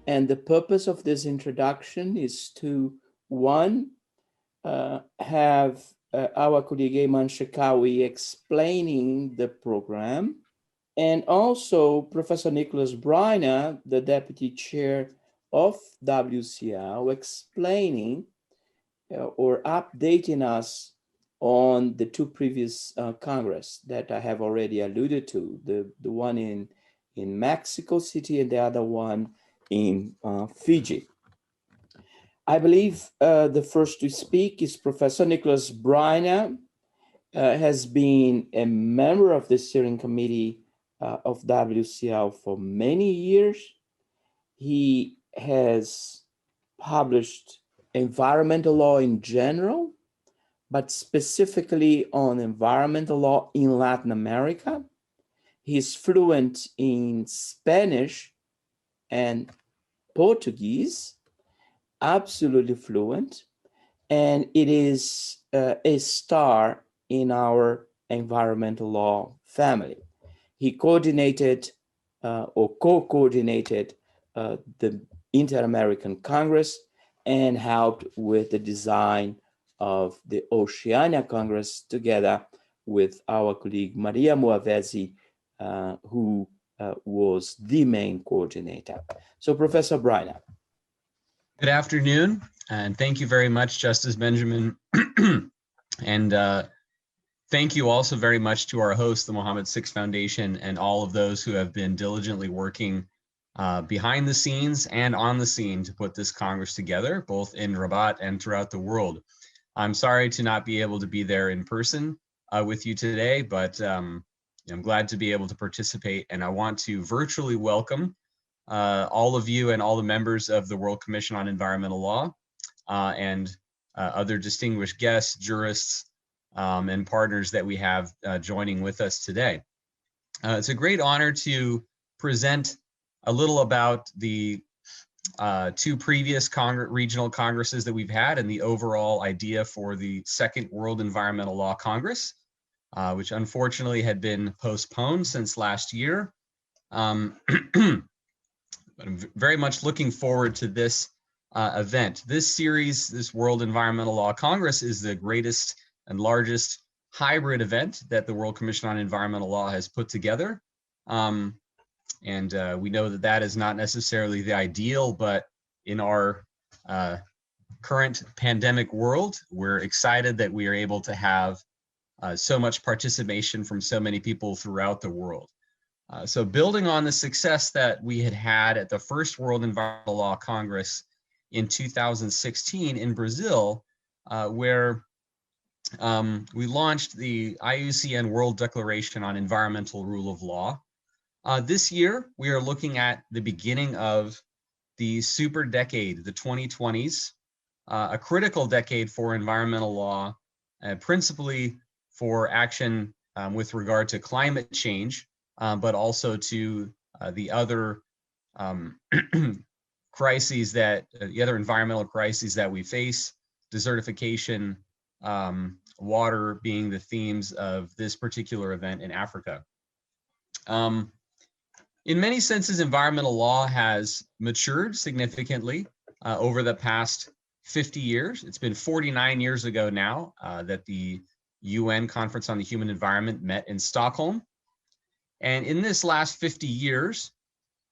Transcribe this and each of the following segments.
And the purpose of this introduction is to, one, have our colleague Herman Shekawi explaining the program, and also Professor Nicholas Bryner, the deputy chair of WCL, explaining or updating us on the two previous Congress that I have already alluded to, the one in Mexico City and the other one in Fiji. I believe the first to speak is Professor Nicholas Bryner, has been a member of the steering committee of WCL for many years. He has published environmental law in general, but specifically on environmental law in Latin America. He's fluent in Spanish and Portuguese, absolutely fluent, and it is a star in our environmental law family. He coordinated or co-coordinated the Inter-American Congress and helped with the design of the Oceania Congress together with our colleague Maria Muavezi, who was the main coordinator. So Professor Bryner. Good afternoon, and thank you very much, Justice Benjamin. And thank you also very much to our host, the Mohammed VI Foundation, and all of those who have been diligently working behind the scenes and on the scene to put this Congress together, both in Rabat and throughout the world. I'm sorry to not be able to be there in person with you today, but I'm glad to be able to participate, and I want to virtually welcome all of you and all the members of the World Commission on Environmental Law and other distinguished guests, jurists, and partners that we have joining with us today. It's a great honor to present a little about the two previous regional congresses that we've had and the overall idea for the Second World Environmental Law Congress, which unfortunately had been postponed since last year. But I'm very much looking forward to this event. This series, this World Environmental Law Congress, is the greatest and largest hybrid event that the World Commission on Environmental Law has put together. And we know that that is not necessarily the ideal, but in our current pandemic world, we're excited that we are able to have so much participation from so many people throughout the world. So building on the success that we had at the first World Environmental Law Congress in 2016 in Brazil, where we launched the IUCN World Declaration on Environmental Rule of Law. This year, we are looking at the beginning of the super decade, the 2020s, a critical decade for environmental law, principally for action with regard to climate change, but also to the other crises the other environmental crises that we face, desertification, water being the themes of this particular event in Africa. In many senses, environmental law has matured significantly over the past 50 years. It's been 49 years ago now that the UN Conference on the Human Environment met in Stockholm. And in this last 50 years,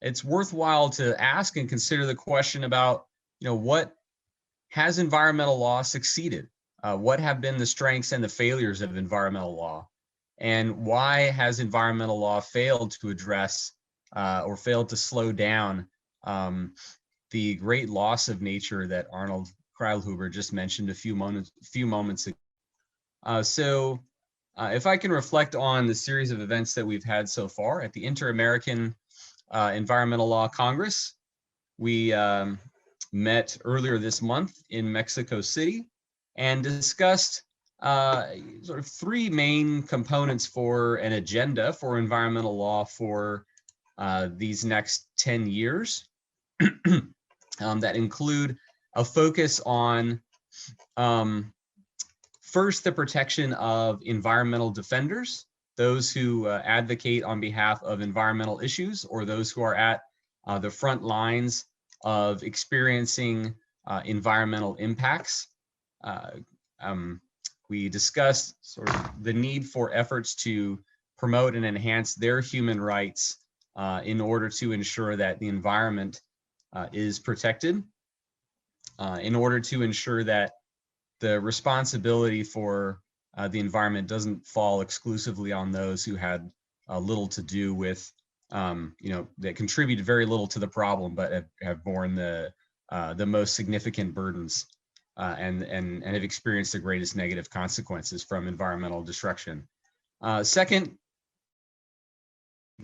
it's worthwhile to ask and consider the question about, what has environmental law succeeded? What have been the strengths and the failures of environmental law? And why has environmental law failed to address or failed to slow down the great loss of nature that Arnold Kreilhuber just mentioned a few moments ago? So if I can reflect on the series of events that we've had so far at the Inter-American Environmental Law Congress, we met earlier this month in Mexico City and discussed sort of three main components for an agenda for environmental law for these next 10 years that include a focus on first, the protection of environmental defenders, those who advocate on behalf of environmental issues, or those who are at the front lines of experiencing environmental impacts. We discussed sort of the need for efforts to promote and enhance their human rights in order to ensure that the environment is protected, in order to ensure that the responsibility for the environment doesn't fall exclusively on those who had little to do with, that contributed very little to the problem, but have borne the most significant burdens and have experienced the greatest negative consequences from environmental destruction. Second,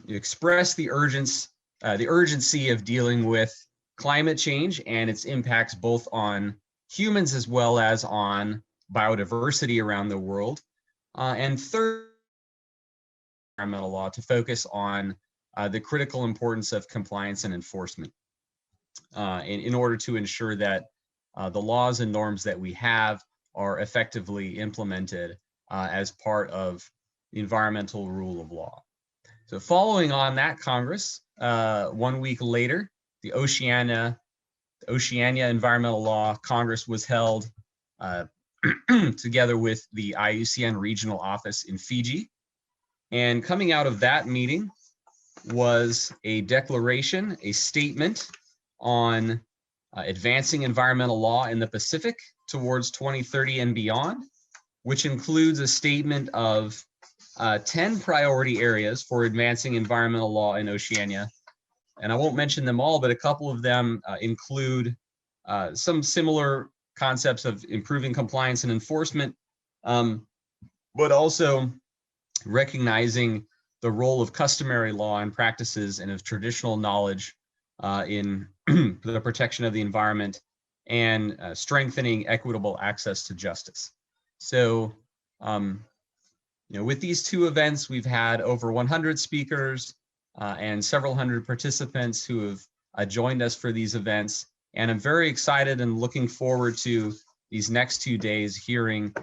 express the urgency of dealing with climate change and its impacts both on humans as well as on biodiversity around the world. And third, environmental law to focus on the critical importance of compliance and enforcement in order to ensure that the laws and norms that we have are effectively implemented as part of the environmental rule of law. So following on that Congress, 1 week later, the Oceania Environmental Law Congress was held together with the IUCN regional office in Fiji. And coming out of that meeting was a declaration, a statement on advancing environmental law in the Pacific towards 2030 and beyond, which includes a statement of 10 priority areas for advancing environmental law in Oceania. And I won't mention them all, but a couple of them include some similar concepts of improving compliance and enforcement, but also recognizing the role of customary law and practices and of traditional knowledge in the protection of the environment and strengthening equitable access to justice. So, with these two events, we've had over 100 speakers and several hundred participants who have joined us for these events. And I'm very excited and looking forward to these next 2 days hearing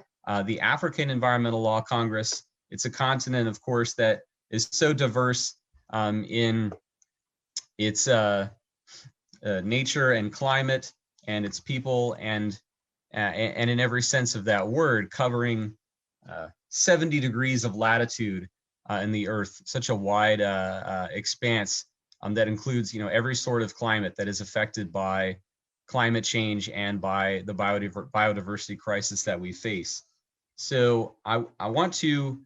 the African Environmental Law Congress. It's a continent, of course, that is so diverse in its nature and climate and its people and in every sense of that word, covering 70 degrees of latitude in the Earth, such a wide expanse that includes, every sort of climate that is affected by climate change and by the biodiversity crisis that we face. So I want to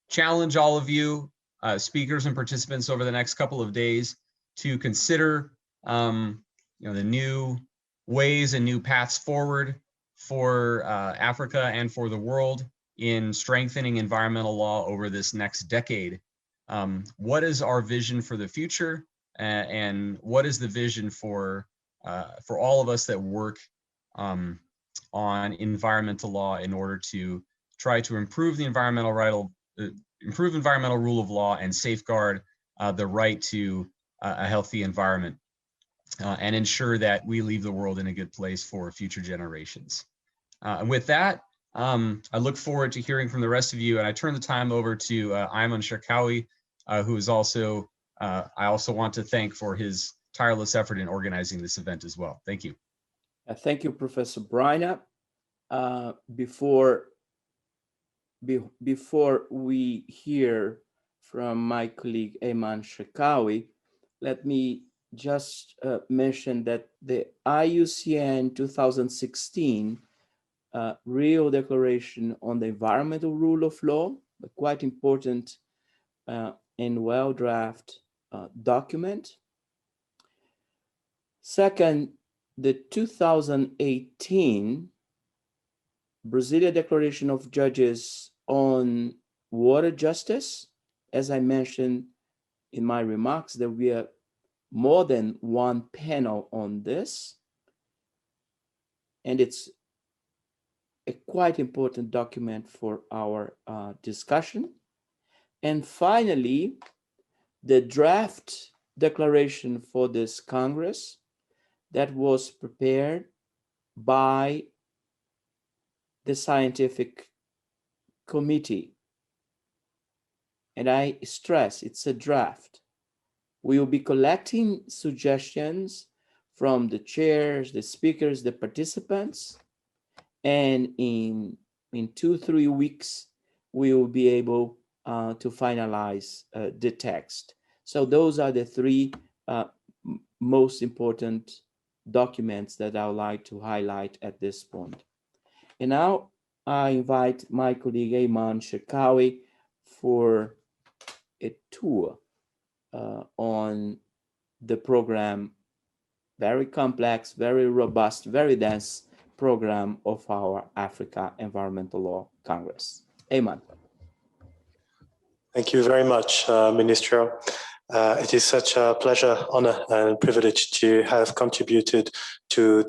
challenge all of you, speakers and participants, over the next couple of days to consider, the new ways and new paths forward for Africa and for the world in strengthening environmental law over this next decade. What is our vision for the future, and what is the vision for all of us that work on environmental law in order to try to improve the environmental rule of law and safeguard the right to a healthy environment and ensure that we leave the world in a good place for future generations. And with that, I look forward to hearing from the rest of you, and I turn the time over to Ayman Sharkawi, who is also, I also want to thank for his tireless effort in organizing this event as well. Thank you. Thank you, Professor Bryner. Before we hear from my colleague Ayman Sharkawi, let me just mention that the IUCN 2016 Rio Declaration on the Environmental Rule of Law, a quite important and well-drafted document. Second, the 2018 Brazilian Declaration of Judges on Water Justice. As I mentioned in my remarks, there will be more than one panel on this, and it's a quite important document for our discussion. And finally, the draft declaration for this Congress that was prepared by the scientific committee. And I stress, it's a draft. We will be collecting suggestions from the chairs, the speakers, the participants, and in 2-3 weeks, we will be able to finalize the text. So those are the three most important documents that I would like to highlight at this point. And now I invite my colleague Herman Shekawi for a tour on the program, very complex, very robust, very dense program of our Africa Environmental Law Congress. Herman. Thank you very much, Ministro. It is such a pleasure, honor, and privilege to have contributed to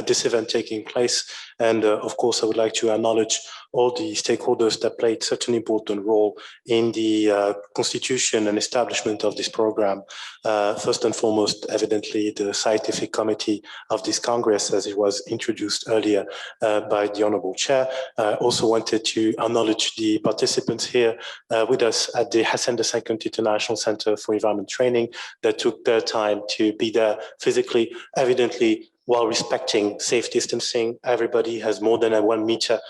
this event taking place. And of course, I would like to acknowledge all the stakeholders that played such an important role in the constitution and establishment of this program. First and foremost, evidently, the scientific committee of this Congress, as it was introduced earlier by the Honorable Chair. I also wanted to acknowledge the participants here with us at the Hassan II International Center for Environment Training that took their time to be there physically, evidently, while respecting safe distancing. Everybody has more than 1 meter.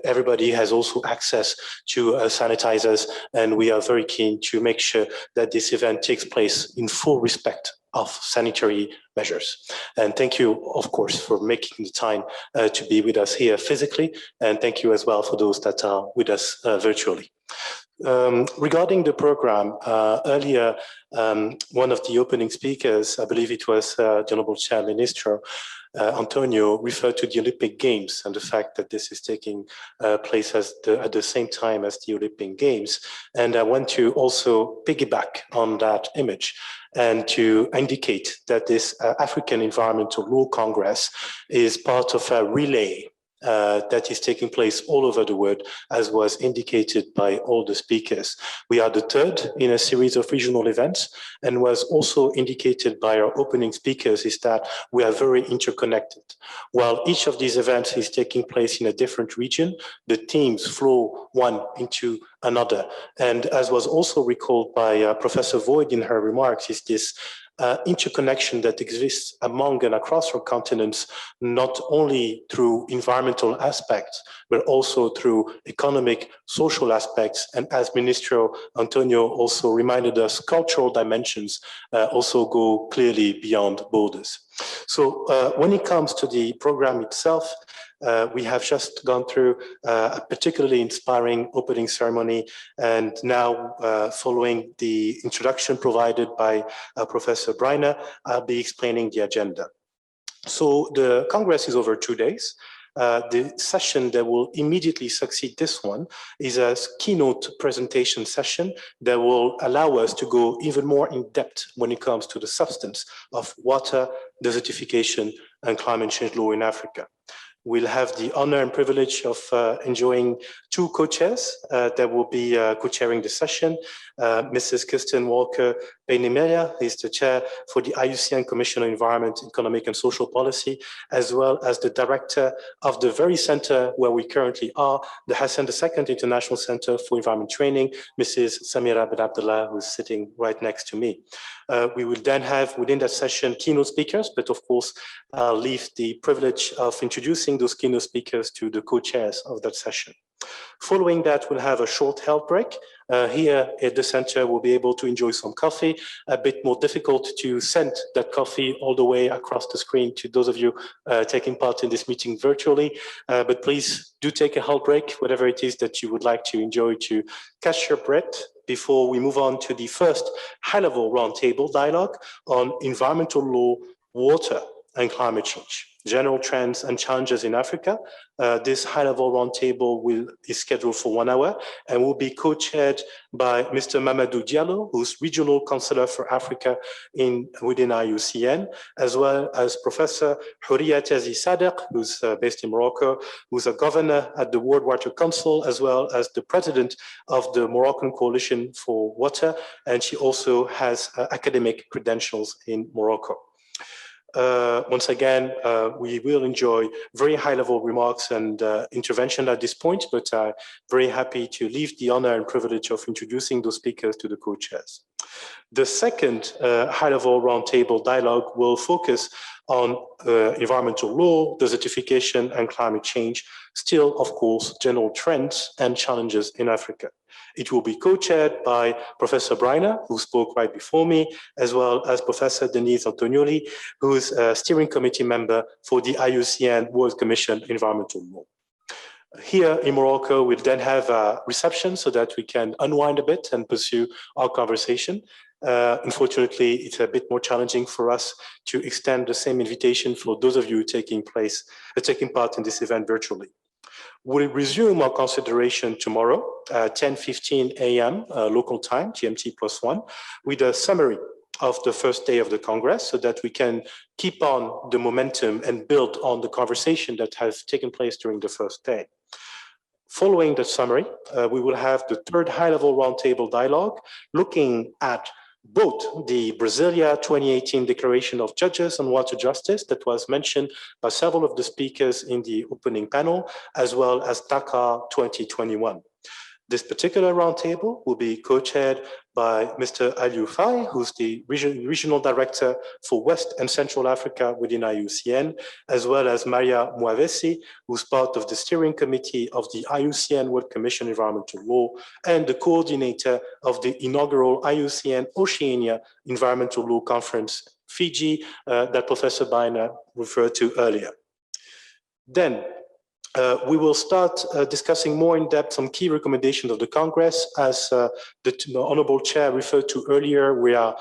Everybody has also access to sanitizers, and we are very keen to make sure that this event takes place in full respect of sanitary measures. And thank you, of course, for making the time to be with us here physically, and thank you as well for those that are with us virtually. Regarding the program, earlier, one of the opening speakers, I believe it was the Honorable Chair Ministro, Antonio, referred to the Olympic Games and the fact that this is taking place at the same time as the Olympic Games. And I want to also piggyback on that image and to indicate that this African Environmental Law Congress is part of a relay that is taking place all over the world, as was indicated by all the speakers. We are the third in a series of regional events, and was also indicated by our opening speakers is that we are very interconnected. While each of these events is taking place in a different region, the themes flow one into another. And as was also recalled by Professor Voigt in her remarks, is this interconnection that exists among and across our continents, not only through environmental aspects, but also through economic, social aspects. And as Ministro Antonio also reminded us, cultural dimensions also go clearly beyond borders. So when it comes to the program itself, we have just gone through a particularly inspiring opening ceremony, and now following the introduction provided by Professor Bryner, I'll be explaining the agenda. So the Congress is over 2 days. The session that will immediately succeed this one is a keynote presentation session that will allow us to go even more in depth when it comes to the substance of water, desertification, and climate change law in Africa. We'll have the honor and privilege of enjoying two co-chairs that will be co-chairing the session. Mrs. Kirsten Walker-Payne-Emilia is the chair for the IUCN Commission on Environment, Economic and Social Policy, as well as the director of the very center where we currently are, the Hassan II International Center for Environment Training, Mrs. Samira Ben Abdullah, who's sitting right next to me. We will then have within that session keynote speakers, but of course, I'll leave the privilege of introducing those keynote speakers to the co-chairs of that session. Following that, we'll have a short health break. Here at the center, we'll be able to enjoy some coffee. A bit more difficult to send that coffee all the way across the screen to those of you taking part in this meeting virtually. But please do take a health break, whatever it is that you would like to enjoy to catch your breath before we move on to the first high-level roundtable dialogue on environmental law, water, and climate change, general trends and challenges in Africa. This high-level roundtable is scheduled for 1 hour and will be co-chaired by Mr. Mamadou Diallo, who's Regional Counselor for Africa within IUCN, as well as Professor Houria Tazi Sadek, who's based in Morocco, who's a governor at the World Water Council, as well as the president of the Moroccan Coalition for Water, and she also has academic credentials in Morocco. Once again, we will enjoy very high-level remarks and intervention at this point, but I'm very happy to leave the honor and privilege of introducing those speakers to the co-chairs. The second high-level roundtable dialogue will focus on environmental law, desertification, and climate change, still, of course, general trends and challenges in Africa. It will be co-chaired by Professor Bryner, who spoke right before me, as well as Professor Denise Antonioli, who is a steering committee member for the IUCN World Commission Environmental Law. Here in Morocco, we'll then have a reception so that we can unwind a bit and pursue our conversation. Unfortunately, it's a bit more challenging for us to extend the same invitation for those of you taking part in this event virtually. We'll resume our consideration tomorrow, 10:15 a.m. Local time, GMT +1, with a summary of the first day of the Congress so that we can keep on the momentum and build on the conversation that has taken place during the first day. Following the summary, we will have the third high-level roundtable dialogue looking at both the Brasilia 2018 Declaration of Judges on Water Justice that was mentioned by several of the speakers in the opening panel, as well as Dakar 2021. This particular roundtable will be co-chaired by Mr. Aliou Faye, who's the Regional Director for West and Central Africa within IUCN, as well as Maria Mwavesi, who's part of the steering committee of the IUCN World Commission Environmental Law and the coordinator of the inaugural IUCN Oceania Environmental Law Conference, Fiji, that Professor Bryner referred to earlier. Then, we will start discussing more in depth some key recommendations of the Congress. As the Honorable Chair referred to earlier, we are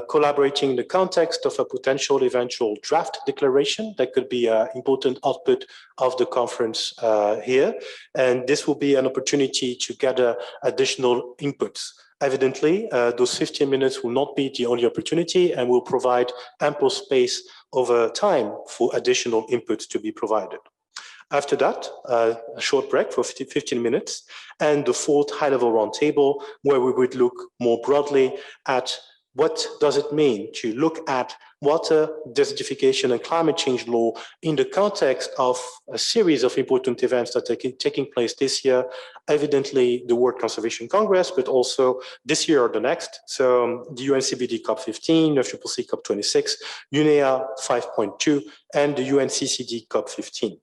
collaborating in the context of a potential eventual draft declaration that could be an important output of the conference here. And this will be an opportunity to gather additional inputs. Evidently, those 15 minutes will not be the only opportunity and will provide ample space over time for additional inputs to be provided. After that, a short break for 15 minutes, and the fourth high-level roundtable, where we would look more broadly at what does it mean to look at water, desertification, and climate change law in the context of a series of important events that are taking place this year, evidently the World Conservation Congress, but also this year or the next. So the UNCBD COP15, the UCCC COP26, UNEA 5.2, and the UNCCD COP15.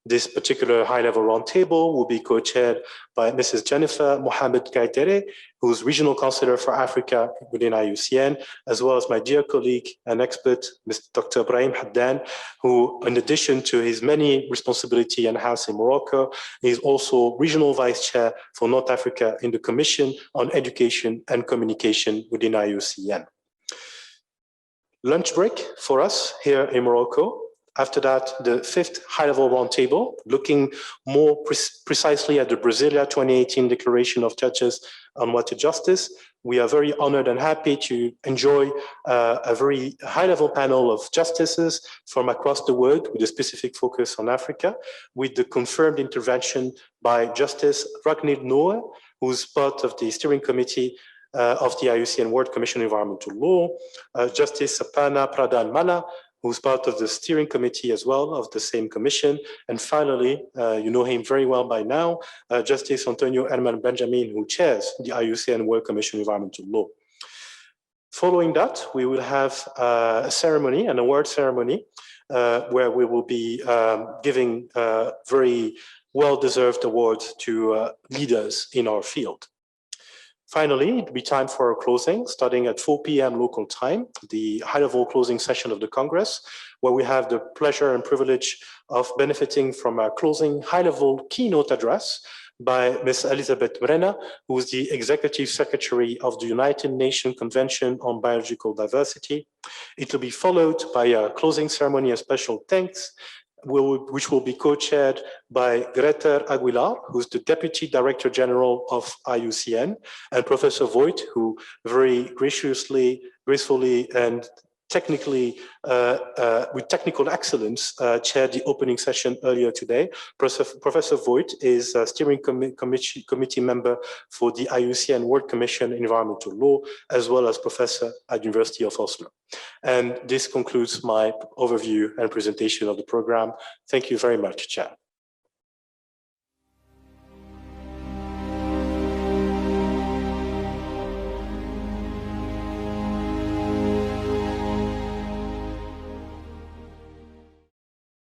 This particular high-level roundtable will be co-chaired by Mrs. Jennifer Mohamed Kaitere, who's Regional Counselor for Africa within IUCN, as well as my dear colleague and expert, Mr. Dr. Ibrahim Haddan, who, in addition to his many responsibilities in-house in Morocco, is also Regional Vice Chair for North Africa in the Commission on Education and Communication within IUCN. Lunch break for us here in Morocco. After that, the fifth high-level roundtable, looking more precisely at the Brasilia 2018 Declaration of Judges on Water Justice. We are very honored and happy to enjoy a very high-level panel of justices from across the world with a specific focus on Africa, with the confirmed intervention by Justice Ragnhild Noah, who's part of the steering committee of the IUCN World Commission Environmental Law, Justice Sapana Pradhan Mala, who's part of the steering committee as well of the same commission. And finally, you know him very well by now, Justice Antonio Herman Benjamin, who chairs the IUCN World Commission Environmental Law. Following that, we will have a ceremony, an award ceremony, where we will be giving very well-deserved awards to leaders in our field. Finally, it'll be time for our closing, starting at 4 p.m. local time, the high-level closing session of the Congress, where we have the pleasure and privilege of benefiting from a closing high-level keynote address by Ms. Elizabeth Mrena, who is the Executive Secretary of the United Nations Convention on Biological Diversity. It will be followed by a closing ceremony and special thanks, which will be co-chaired by Greta Aguilar, who's the Deputy Director General of IUCN, and Professor Voigt, who very gracefully and with technical excellence, chaired the opening session earlier today. Professor Voigt is a steering committee member for the IUCN World Commission on Environmental Law, as well as professor at University of Oslo. And this concludes my overview and presentation of the program. Thank you very much, Chair.